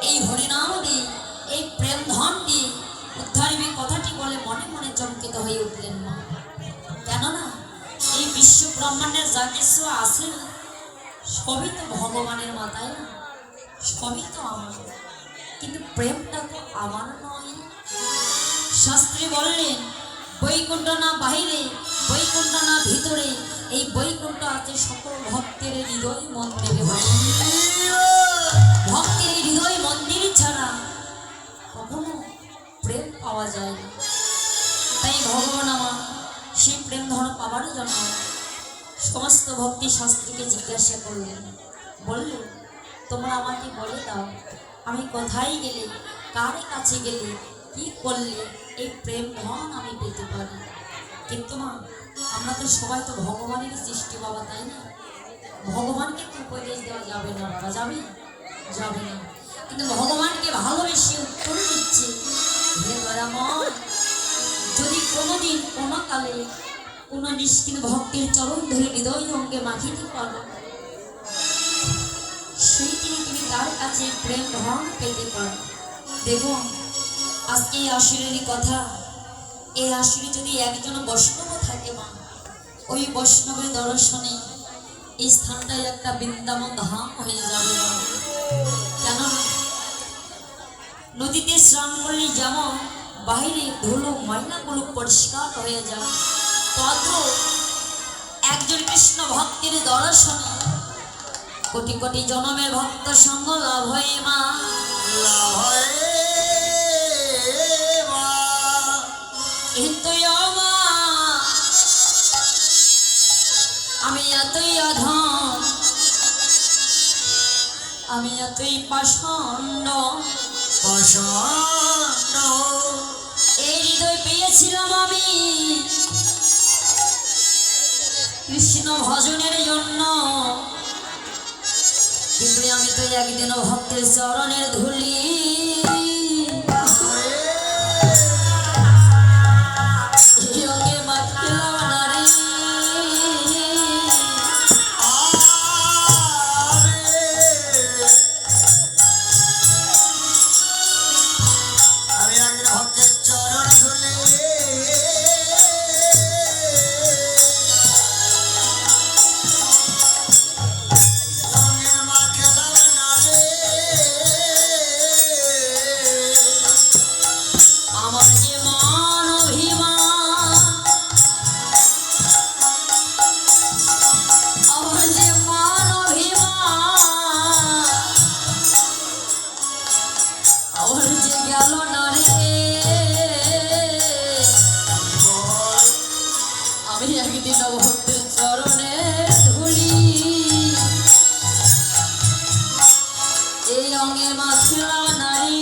এই হরিনাম দিয়ে এই প্রেম ধন দিয়ে উদ্ধারিবী কথাটি বলে মনে মনে চমকিত হয়ে উঠলেন মা। কেননা এই বিশ্ব ব্রহ্মাণ্ডের যা কিছু আছে সবই তো ভগবানের মাথায় না, সবই তো আমার, কিন্তু প্রেমটা তো আমার নয়। শাস্ত্রী বললেন বৈকুণ্ঠ না বাহিরে, বৈকুণ্ঠ না ভিতরে, এই বৈকুণ্ঠ আছে সকল ভক্তের হৃদয় মন্দিরে। ভক্তের হৃদয় মন্দির ছাড়া কখনো প্রেম পাওয়া যায় না। তাই ভগবান আমার সেই প্রেম ধর্ম পাওয়ার জন্য সমস্ত ভক্তি শাস্ত্রীকে জিজ্ঞাসা করলেন, বললেন তোমরা আমাকে বলে দাও আমি কোথায় গেলে, কার কাছে গেলে, কি করলে এই প্রেম ধন আমি পেতে পারি। কিন্তু মা আমরা তো সবাই তো ভগবানের সৃষ্টি বাবা, তাই না? ভগবানকে তো উপদেশ দেওয়া যাবে না বাবা, যাবে যাবে না, কিন্তু ভগবানকে ভালোবেসে উত্তর দিচ্ছে, হে দয়াময়, যদি কোনোদিন কোনো কালে কোনো নিষ্কিন ভক্তির চরণ ধরে হৃদয় অঙ্গে মাখিতে পারো, সেই দিনে তুমি তার কাছে প্রেম ধন পেতে পারো। দেখো আজকে এই আসরেরই কথা, এই আসরে যদি একজন বৈষ্ণব থাকে মা, ওই বৈষ্ণবের দর্শনে এই স্থানটাই একটা বৃন্দাবন ধাম হয়ে যাবে মা। কেন নদীতে স্নান করলে যেমন বাইরে ধুলো ময়লাগুলো পরিষ্কার হয়ে যায়, তত একজন কৃষ্ণ ভক্তের দর্শনে কোটি কোটি জনমের ভক্ত সঙ্গ লাভ হয়ে মা, লাভ হয়ে মা। কিন্তু মা আমি এতই অধম, আমি এতই পাষণ্ড, পাষণ্ড এই হৃদয় পেয়েছিলাম আমি কৃষ্ণ ভজনের জন্য, কিন্তু আমি তো একদিনও ভক্তের চরণের ধুলি মাখলাম না রে। আমি একদিন ভক্তের চরণ ধুলি ভক্তের চরণে ধুলি এই অঙ্গে মাখলাম নারী।